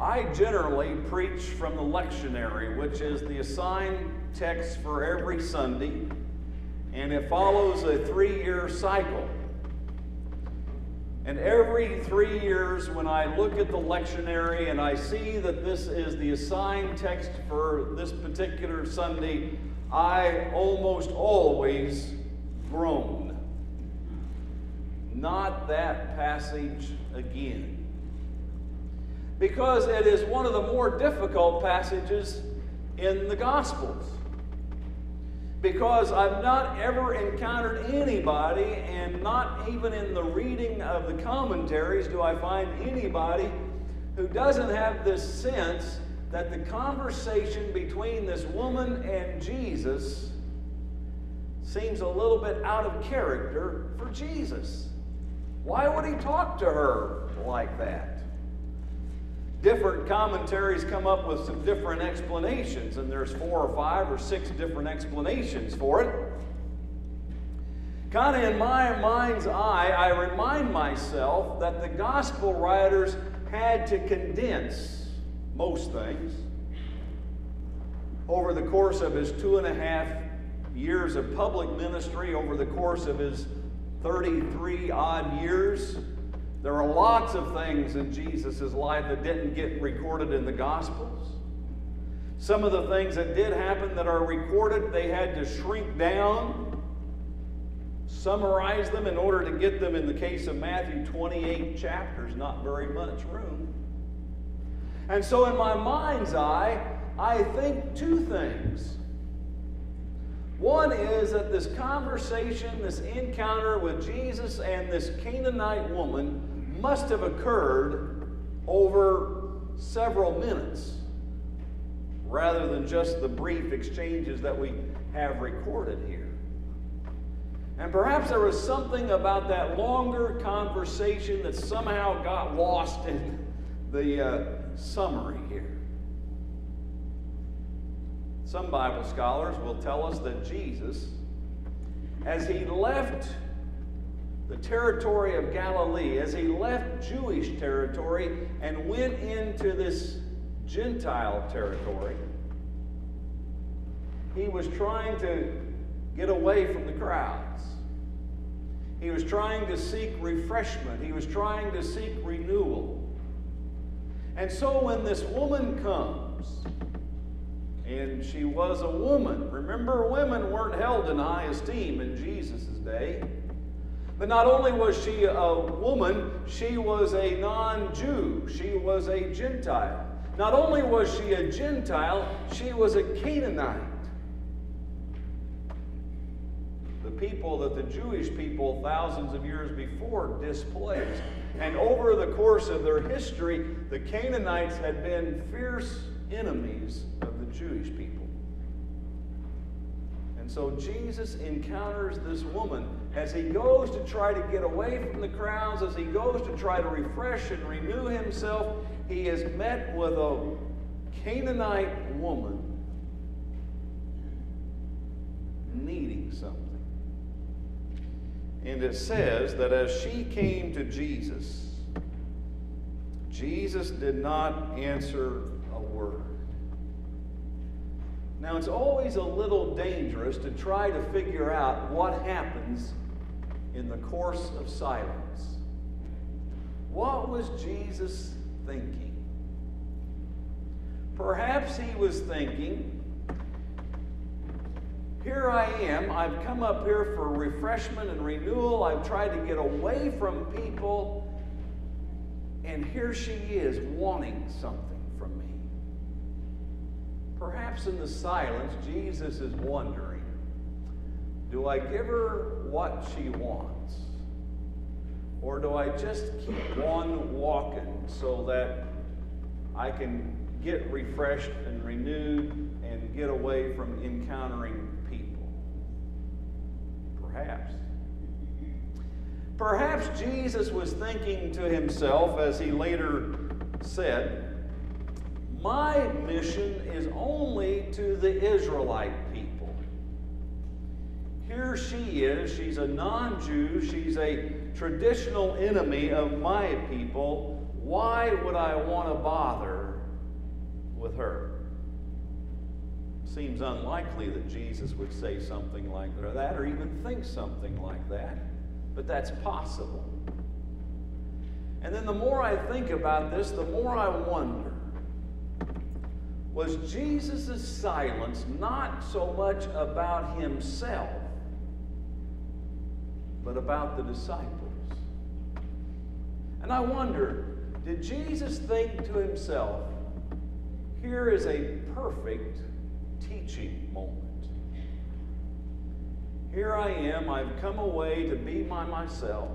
I generally preach from the lectionary, which is the assigned text for every Sunday, and it follows a 3-year cycle. And every 3 years, when I look at the lectionary and I see that this is the assigned text for this particular Sunday, I almost always groan. Not that passage again. Because it is one of the more difficult passages in the Gospels. Because I've not ever encountered anybody, and not even in the reading of the commentaries do I find anybody who doesn't have this sense that the conversation between this woman and Jesus seems a little bit out of character for Jesus. Why would he talk to her like that? Different commentaries come up with some different explanations, and there's 4 or 5 or 6 different explanations for it. Kind of in my mind's eye, I remind myself that the gospel writers had to condense most things over the course of his 2.5 years of public ministry, over the course of his 33 odd years. There are lots of things in Jesus' life that didn't get recorded in the Gospels. Some of the things that did happen that are recorded, they had to shrink down, summarize them in order to get them, in the case of Matthew, 28 chapters, not very much room. And so in my mind's eye, I think 2 things. One is that this conversation, this encounter with Jesus and this Canaanite woman must have occurred over several minutes, rather than just the brief exchanges that we have recorded here. And perhaps there was something about that longer conversation that somehow got lost in the summary here. Some Bible scholars will tell us that Jesus, as he left the territory of Galilee, as he left Jewish territory and went into this Gentile territory, he was trying to get away from the crowds. He was trying to seek refreshment. He was trying to seek renewal. And so when this woman comes, and she was a woman. Remember, women weren't held in high esteem in Jesus' day. But not only was she a woman, she was a non-Jew. She was a Gentile. Not only was she a Gentile, she was a Canaanite. The people that the Jewish people thousands of years before displaced. And over the course of their history, the Canaanites had been fierce enemies of the Jewish people. And so Jesus encounters this woman as he goes to try to get away from the crowds, as he goes to try to refresh and renew himself. He is met with a Canaanite woman needing something. And it says that as she came to Jesus, Jesus did not answer a word. Now, it's always a little dangerous to try to figure out what happens in the course of silence. What was Jesus thinking? Perhaps he was thinking, here I am, I've come up here for refreshment and renewal, I've tried to get away from people, and here she is wanting something from me. Perhaps in the silence, Jesus is wondering, do I give her what she wants? Or do I just keep on walking so that I can get refreshed and renewed and get away from encountering people? Perhaps. Perhaps Jesus was thinking to himself, as he later said, my mission is only to the Israelite people. Here she is, she's a non-Jew, she's a traditional enemy of my people, why would I want to bother with her? Seems unlikely that Jesus would say something like that or even think something like that, but that's possible. And then the more I think about this, the more I wonder, was Jesus' silence not so much about himself, but about the disciples? And I wonder, did Jesus think to himself, here is a perfect teaching moment. Here I am, I've come away to be by myself.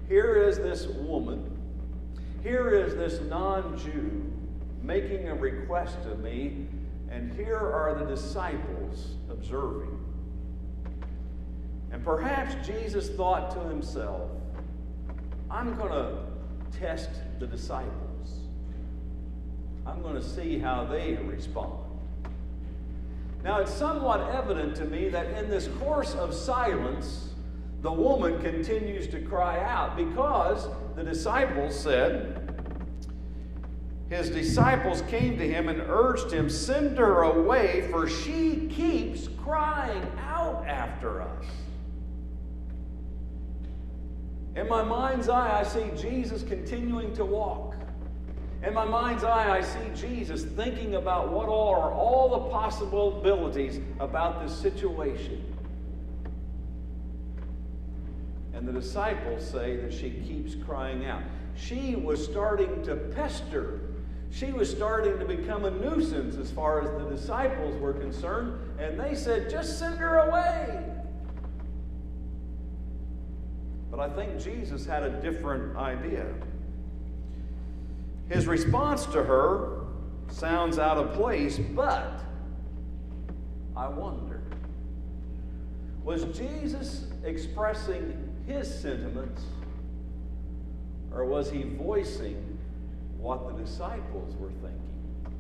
Here is this woman, here is this non-Jew making a request of me, and here are the disciples observing. And perhaps Jesus thought to himself, I'm going to test the disciples. I'm going to see how they respond. Now, it's somewhat evident to me that in this course of silence, the woman continues to cry out because the disciples said, his disciples came to him and urged him, send her away, for she keeps crying out after us. In my mind's eye, I see Jesus continuing to walk. In my mind's eye, I see Jesus thinking about what are all the possibilities about this situation. And the disciples say that she keeps crying out. She was starting to pester. She was starting to become a nuisance as far as the disciples were concerned. And they said, just send her away. But I think Jesus had a different idea. His response to her sounds out of place, but I wonder, was Jesus expressing his sentiments, or was he voicing what the disciples were thinking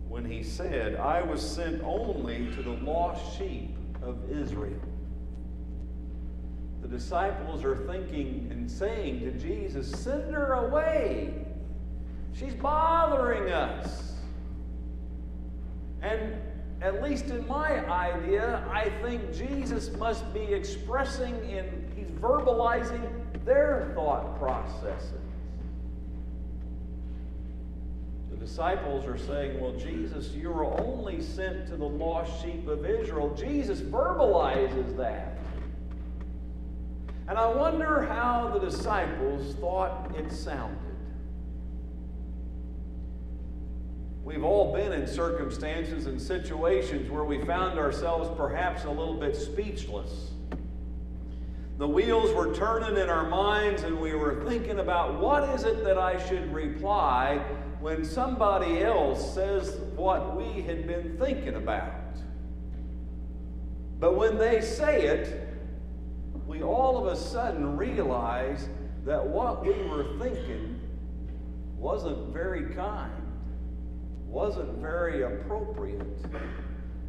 when he said, I was sent only to the lost sheep of Israel? The disciples are thinking and saying to Jesus, send her away. She's bothering us. And at least in my idea, I think Jesus must be expressing he's verbalizing their thought processes. The disciples are saying, well, Jesus, you were only sent to the lost sheep of Israel. Jesus verbalizes that. And I wonder how the disciples thought it sounded. We've all been in circumstances and situations where we found ourselves perhaps a little bit speechless. The wheels were turning in our minds and we were thinking about what is it that I should reply when somebody else says what we had been thinking about. But when they say it, we all of a sudden realize that what we were thinking wasn't very kind, wasn't very appropriate.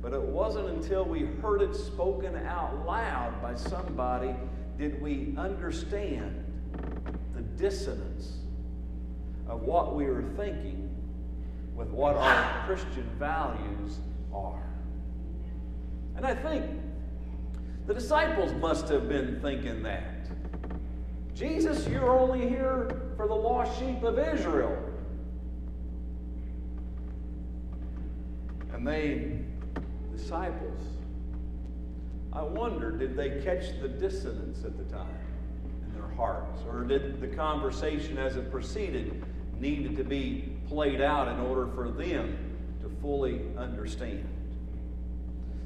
But it wasn't until we heard it spoken out loud by somebody did we understand the dissonance of what we were thinking with what our Christian values are. And I think the disciples must have been thinking that. Jesus, you're only here for the lost sheep of Israel. And disciples, I wonder, did they catch the dissonance at the time in their hearts? Or did the conversation as it proceeded needed to be played out in order for them to fully understand?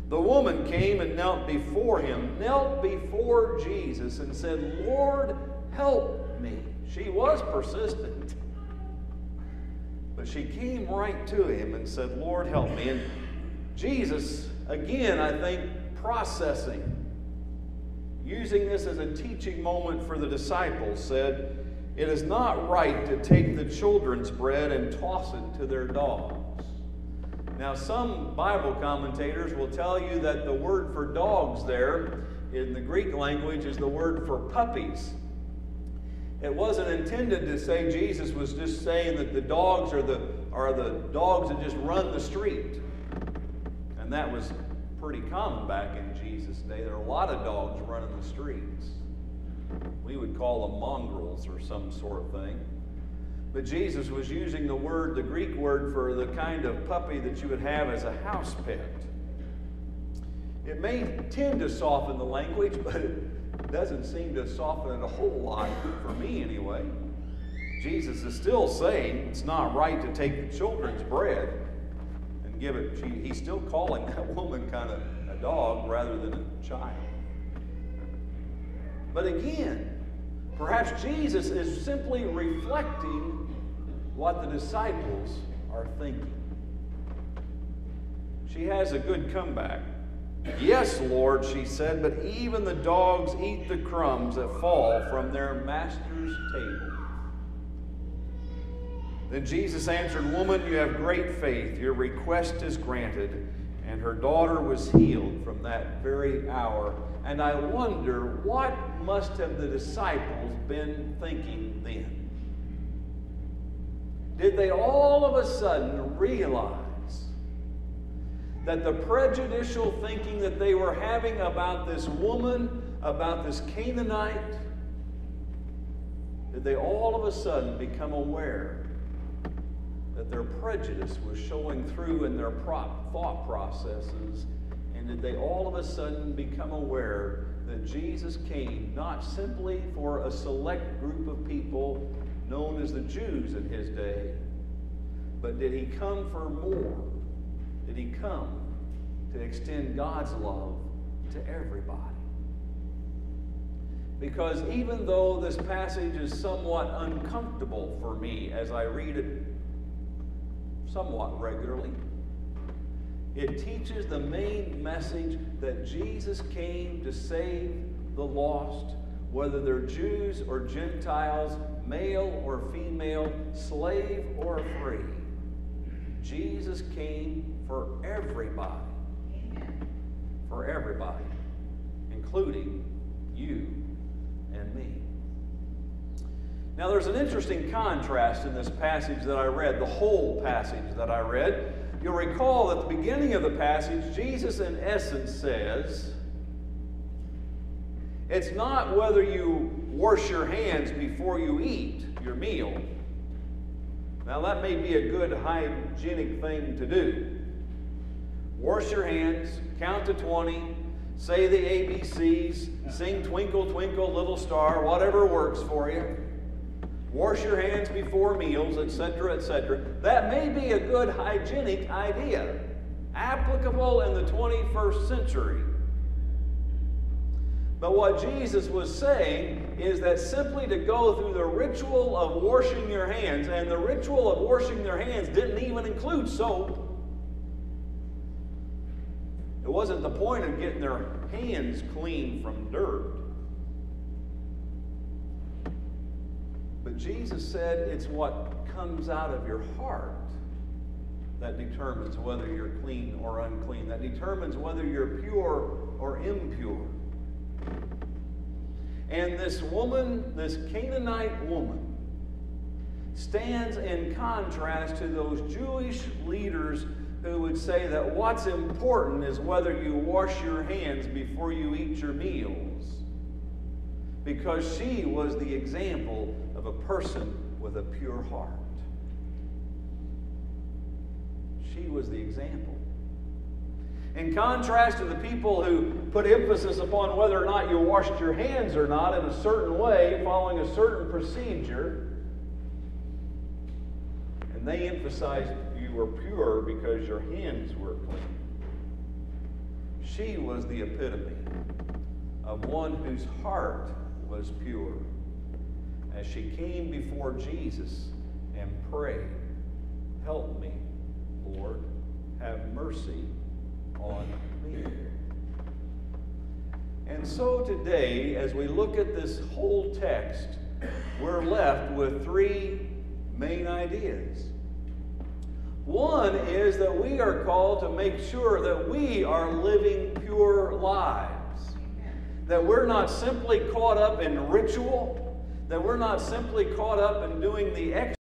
The woman came and knelt before him, knelt before Jesus and said, Lord, help me. She was persistent. But she came right to him and said, Lord, help me. And Jesus, again, I think, processing, using this as a teaching moment for the disciples, said, it is not right to take the children's bread and toss it to their dogs. Now, some Bible commentators will tell you that the word for dogs there in the Greek language is the word for puppies. It wasn't intended to say Jesus was just saying that the dogs are the dogs that just run the street. And that was pretty common back in Jesus' day. There were a lot of dogs running the streets. We would call them mongrels or some sort of thing. But Jesus was using the Greek word for the kind of puppy that you would have as a house pet. It may tend to soften the language, but it doesn't seem to soften it a whole lot, for me anyway. Jesus is still saying it's not right to take the children's bread and give it. He's still calling that woman kind of a dog rather than a child. But again, perhaps Jesus is simply reflecting what the disciples are thinking. She has a good comeback. Yes, Lord, she said, but even the dogs eat the crumbs that fall from their master's table. Then Jesus answered, Woman, you have great faith. Your request is granted. And her daughter was healed from that very hour. And I wonder, what must have the disciples been thinking then? Did they all of a sudden realize that the prejudicial thinking that they were having about this woman, about this Canaanite, did they all of a sudden become aware that their prejudice was showing through in their thought processes? And did they all of a sudden become aware that Jesus came not simply for a select group of people known as the Jews in his day, but did he come for more? Did he come to extend God's love to everybody? Because even though this passage is somewhat uncomfortable for me as I read it somewhat regularly, it teaches the main message that Jesus came to save the lost, whether they're Jews or Gentiles, male or female, slave or free. Jesus came for everybody. Amen. For everybody, including you and me. Now there's an interesting contrast in this passage that I read, the whole passage that I read. You'll recall at the beginning of the passage, Jesus in essence says, it's not whether you wash your hands before you eat your meal. Now that may be a good hygienic thing to do. Wash your hands, count to 20, say the ABCs, sing Twinkle, Twinkle, Little Star, whatever works for you. Wash your hands before meals, etc., etc. That may be a good hygienic idea, applicable in the 21st century. But what Jesus was saying is that simply to go through the ritual of washing your hands, and the ritual of washing their hands didn't even include soap. It wasn't the point of getting their hands clean from dirt. But Jesus said it's what comes out of your heart that determines whether you're clean or unclean, that determines whether you're pure or impure. And this woman, this Canaanite woman, stands in contrast to those Jewish leaders who would say that what's important is whether you wash your hands before you eat your meals. Because she was the example of a person with a pure heart. She was the example. In contrast to the people who put emphasis upon whether or not you washed your hands or not in a certain way, following a certain procedure, and they emphasized you were pure because your hands were clean. She was the epitome of one whose heart was pure as she came before Jesus and prayed, "Help me, Lord, have mercy on me." And so today, as we look at this whole text, we're left with three main ideas. One is that we are called to make sure that we are living pure lives. That we're not simply caught up in ritual, that we're not simply caught up in doing the